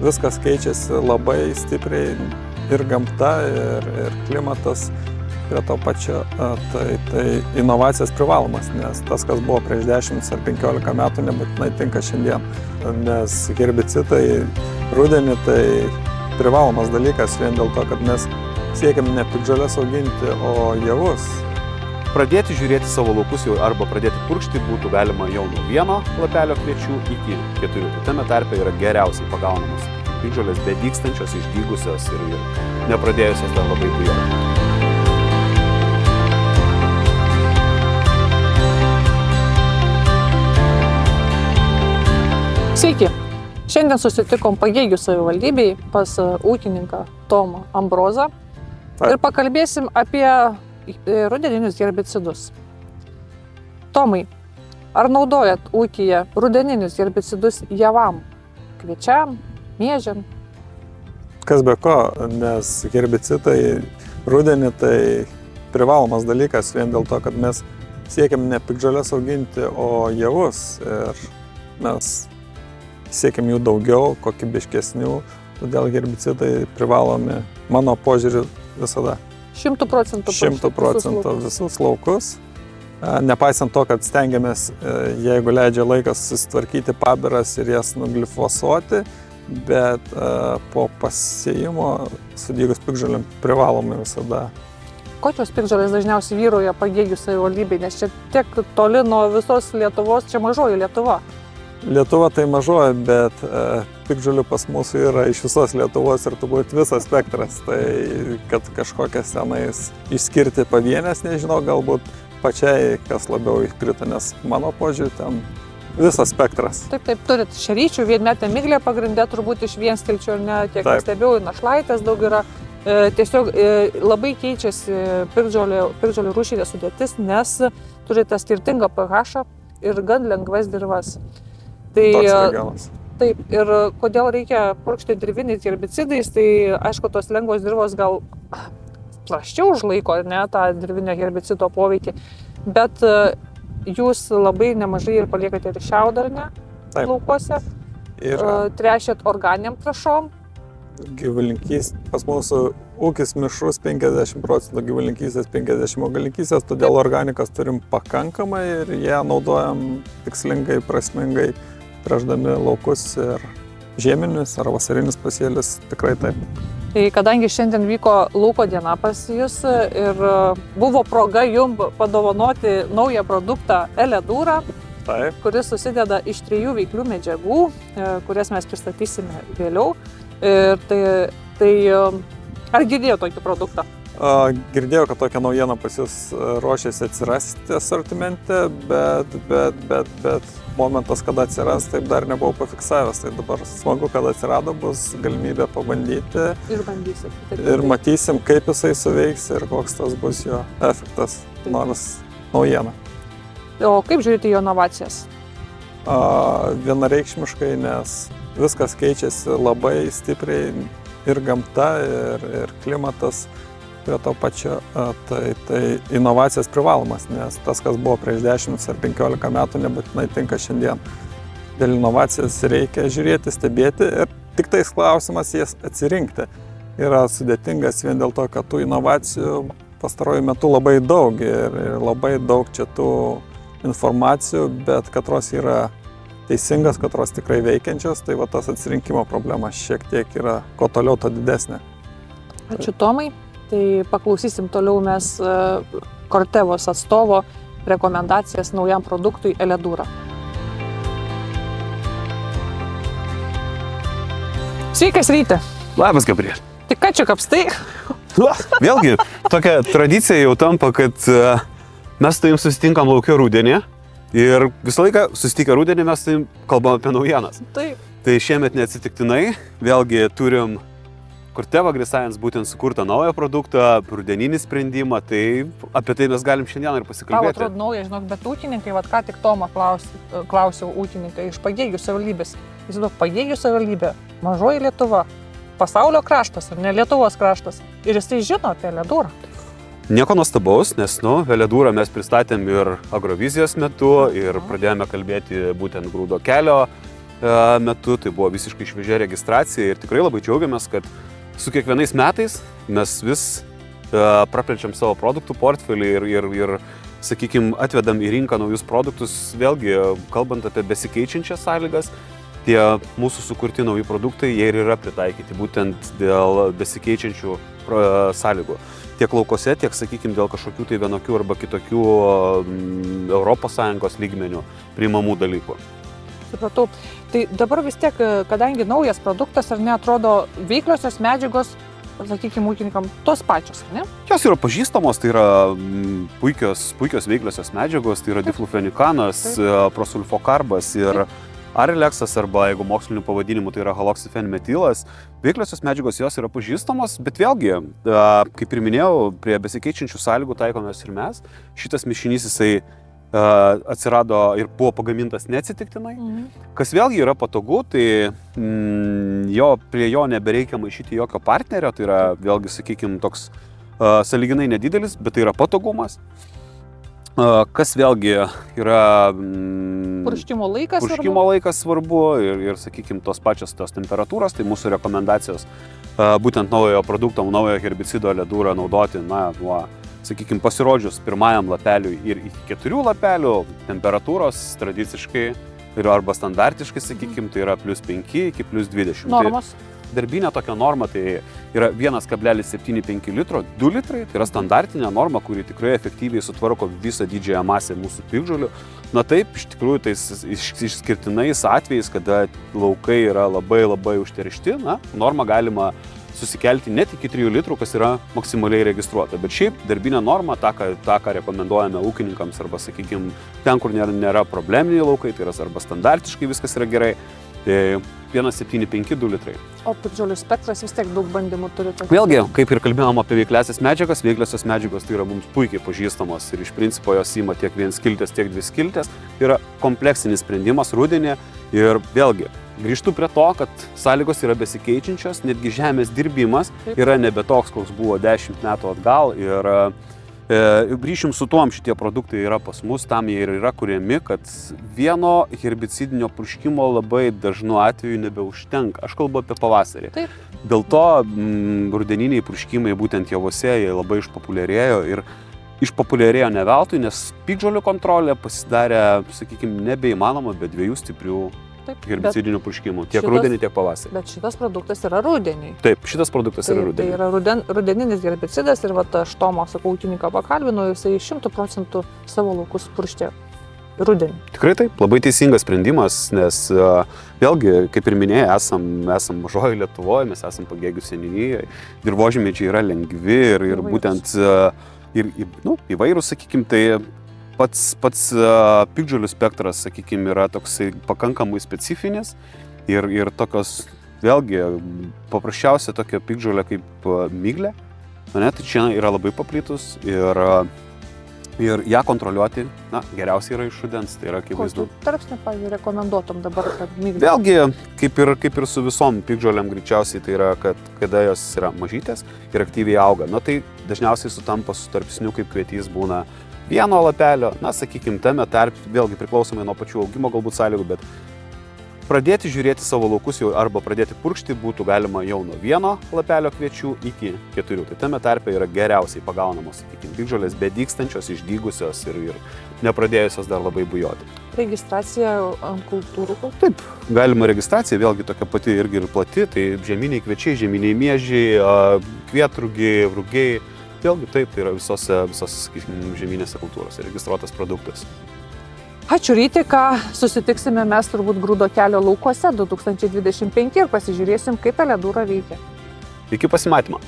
viskas keičiasi labai stipriai ir gamta, ir klimatas prie to pačio, tai inovacijos privalomas, nes tas, kas buvo prieš 10 ar 15 metų, nebūtinai tinka šiandien. Nes herbicidai rudenį tai privalomas dalykas vien dėl to, kad mes siekiam ne piktžoles auginti, o javus. Pradėti žiūrėti savo laukus jau arba pradėti purkšti būtų galima jau nuo 1 lapelio kviečių iki 4. Tame tarpe yra geriausiai pagaunamos piktžolės bedygstančios, išdygusios ir nepradėjusios dar labai bujoti. Sveiki! Šiandien susitikom Pagėgių savivaldybėje pas ūkininką Tomą Ambrozą ir pakalbėsim apie rudeninius herbicidus. Tomai, ar naudojat ūkyje rudeninius herbicidus javam, kviečiam, miežiam? Kas be ko, nes herbicidai rudenį tai privalomas dalykas vien dėl to, kad mes siekiam ne piktžoles auginti, o javus. Ir mes siekiam jų daugiau, kokybiškesnių, todėl herbicidai privalomi, mano požiūriu, visada. 100% 100% visus laukus. Nepaisant to, kad stengiamės, jeigu leidžia laikas, susitvarkyti pabiras ir jas nuglifosuoti, bet po pasėjimo sudygus piktžolėm privalomi visada. Kokios piktžolės dažniausiai vyrauja Pagėgių savivaldybėje, nes čia tiek toli nuo visos Lietuvos, čia mažoji Lietuva. Lietuva tai mažoji, bet piktžolių pas mūsų yra iš visos Lietuvos ir turbūt visas spektras. Tai kad kažkokias tenais išskirti pavienės, nežinau, galbūt pačiai kas labiau įkrito, nes mano požiūrį ten visas spektras. Taip, turit šeryčių, vienmetę miglę pagrindė turbūt iš vienstilčių, ar ne, kiek pastebėjau, našlaitės daug yra. Tiesiog labai keičiasi piktžolių rūšinė sudėtis, nes turite skirtingą pH ir gan lengvas dirvas. Taip, ir kodėl reikia purkšti dirviniais herbicidais, tai aišku, tos lengvos dirvos gal prasčiau užlaiko, ne, tą dirvinio herbicido poveikį, bet jūs labai nemažai ir paliekate ir šiaudą, ne, laukuose, tręšiat organiniam trąšom. Pas mūsų ūkis mišrus 50% gyvulininkystės, 50% augalininkystės, todėl organikos turim pakankamai ir ją naudojam tikslingai, prasmingai, tręšdami laukus ir žieminius ar vasarinius pasėlius, tikrai taip. Tai kadangi šiandien vyko lauko diena pas jūs ir buvo proga jums padovanoti naują produktą Eledura, kuris susideda iš 3 veiklių medžiagų, kurias mes pristatysime vėliau. Tai ar girdėjo tokį produktą? Girdėjau, kad tokia naujiena pas jūs ruošiasi atsirasti asortimente, bet momentas, kada atsiras, taip dar nebuvau pafiksavęs. Tai dabar smagu, kad atsirado, bus galimybė pabandyti. Ir matysim, kaip jisai suveiks ir koks tas bus jo efektas, nors naujiena. O kaip žiūrite į inovacijas? Vienareikšmiškai, nes viskas keičiasi labai stipriai ir gamta, ir klimatas prie to pačio, tai inovacijos privalomas, nes tas, kas buvo prieš 10 ar 15 metų, nebūtinai tinka šiandien. Dėl inovacijos reikia žiūrėti, stebėti ir tik tais klausimas jas atsirinkti. Yra sudėtingas vien dėl to, kad tų inovacijų pastaruoju metu labai daug ir labai daug čia tų informacijų, bet katros yra teisingas, katros tikrai veikiančios, tai va tas atsirinkimo problema šiek tiek yra, kuo toliau, to didesnė. Ačiū Tomai. Tai paklausysim toliau mes Cortevos atstovo rekomendacijas naujam produktui Eledura. Sveikas Ryti. Labas, Gabriel. Tai ką čia kapstai? Vėlgi, tokia tradicija jau tampa, kad mes su tavim susitinkam laukia rudenį ir visą laiką susitikę rudenį mes su tavim kalbam apie naujienas. Taip. Tai šiemet neatsitiktinai, vėlgi turim Corteva AgriScience būtent sukurtą naują produktą, rudeninį sprendimą, tai apie tai mes galim šiandien ir pasikalbėti. Tau atrodo nauja, žinok, bet ūkininkai, ką tik Tomą klausiau ūkininkai iš Pagėgių savivaldybės. Jis žinok, Pagėgių savivaldybė, mažoji Lietuva, pasaulio kraštas, ar ne Lietuvos kraštas. Ir jisai žino apie Eledurą. Nieko nuostabaus, nes Eledurą mes pristatėm ir Agrovizijos metu ir pradėjome kalbėti būtent grūdo kelio metu, tai buvo visiškai šviežia registracija ir tikrai labai džiaugiamės, kad su kiekvienais metais mes vis praplečiam savo produktų portfelį ir sakykime, atvedam į rinką naujus produktus, vėlgi, kalbant apie besikeičiančias sąlygas, tie mūsų sukurti nauji produktai, jie ir yra pritaikyti būtent dėl besikeičiančių sąlygų. Tiek laukose, tiek, sakykime, dėl kažkokių tai vienokių arba kitokių ES lygmenių priimamų dalykų. Supratau. Tai dabar vis tiek, kadangi naujas produktas ar neatrodo veikliosios medžiagos, sakykime, ūkininkam tos pačios, ne? Jos yra pažįstamos, tai yra puikios veikliosios medžiagos, tai yra diflufenikanas, prosulfokarbas ir Areleksas arba, jeigu moksliniu pavadinimu, tai yra haloksifenmetilas. Veikliosios medžiagos jos yra pažįstamos, bet vėlgi, kaip ir minėjau, prie besikeičiančių sąlygų taikomės ir mes. Šitas mišinys jisai atsirado ir buvo pagamintas neatsitiktinai. Kas vėlgi yra patogu, tai prie jo nebereikia maišyti jokio partnerio, tai yra vėlgi, sakykime, toks sąlyginai nedidelis, bet tai yra patogumas. Kas vėlgi yra purškimo laikas svarbu ir sakykime, tos pačios tos temperatūros, tai mūsų rekomendacijos būtent naujojo produkto, naujojo herbicido Eledura naudoti, nuo, sakykime, pasirodžius pirmajam lapeliui ir iki 4 lapelių, temperatūros tradiciškai arba standartiškai, sakykime, tai yra +5 iki +20. Normos. Darbinė tokia norma tai yra 1,75 litro, 2 litrai, tai yra standartinė norma, kuri tikrai efektyviai sutvarko visą didžiąją masę mūsų piktžolių. Na taip, iš tikrųjų, tais išskirtinais atvejais, kada laukai yra labai užteršti, normą galima susikelti net iki 3 litrų, kas yra maksimaliai registruota. Bet šiaip darbinė norma, tą, ką rekomenduojame ūkininkams arba, sakykime, ten, kur nėra probleminiai laukai, tai yra arba standartiškai viskas yra gerai, tai 1,75 2 litrai. O piktžolių spektras vis tiek daug bandymų turi. Vėlgi, kaip ir kalbėjom apie veikliasias medžiagas, veikliosios medžiagos tai yra mums puikiai pažįstamos ir iš principo jos ima tiek 1 skiltės, tiek 2 skiltės. Tai yra kompleksinis sprendimas rudenį ir vėlgi, grįžtu prie to, kad sąlygos yra besikeičiančios, netgi žemės dirbimas yra nebe toks, koks buvo 10 metų atgal ir grįšim su tuom, šitie produktai yra pas mus, tam jie ir yra kuriami, kad vieno herbicidinio purškimo labai dažnu atveju nebeužtenka. Aš kalbu apie pavasarį. Taip. Dėl to rudeniniai purškimai būtent javuose jie labai išpopuliarėjo ir išpopuliarėjo ne veltui, nes piktžolių kontrolė pasidarė, sakykime, nebeįmanoma be 2 stiprių herbicidinių purškimų, tiek rudenį, tiek pavasarį. Bet šitas produktas yra rudenį. Taip, šitas produktas yra rudenį. Tai yra rudeninis herbicidas ir aš Tomo, sakau, ūkininką pakalbinu, jisai 100% savo laukus purškė rudenį. Tikrai taip, labai teisingas sprendimas, nes vėlgi, kaip ir minėjai, esam mažoji Lietuvoje, mes esam Pagėgių seniūnijoje, dirvožemiai čia yra lengvi ir būtent įvairūs, sakykime, tai pats piktžolių spektras, sakykime, yra toksai pakankamai specifinis ir tokios, vėlgi, paprasčiausia tokia piktžolė kaip miglė, tai čia yra labai paplitus ir ją kontroliuoti, geriausiai yra iš rudens, tai yra akivaizdu. Kokį tarpsnį, pavyzdžiui, rekomenduotum dabar, kad miglė? Vėlgi, kaip ir su visom piktžolėm greičiausiai, tai yra, kad kada jos yra mažytės ir aktyviai auga, tai dažniausiai sutampa su tarpsniu, kaip kvietys būna vieno lapelio, sakykime, tame tarp, vėlgi priklausomai nuo pačių augimo galbūt sąlygų, bet pradėti žiūrėti savo laukus jau arba pradėti purkšti būtų galima jau nuo 1 lapelio kviečių iki 4. Tai tame tarpe yra geriausiai pagaunamos, sakykime, piktžolės bedygstančios, išdygusios ir nepradėjusios dar labai bujoti. Registracija ant kultūrų? Taip, galima registracija, vėlgi tokia pati irgi ir plati, tai žieminiai kviečiai, žieminiai miežiai, kvietrugiai, rugiai. Vėlgi taip, tai yra visose žeminėse kultūrose registruotas produktas. Ačiū Ryti, susitiksime mes turbūt Grūdo kelio laukuose 2025 ir pasižiūrėsim, kaip Eledura veikia. Iki pasimatymo.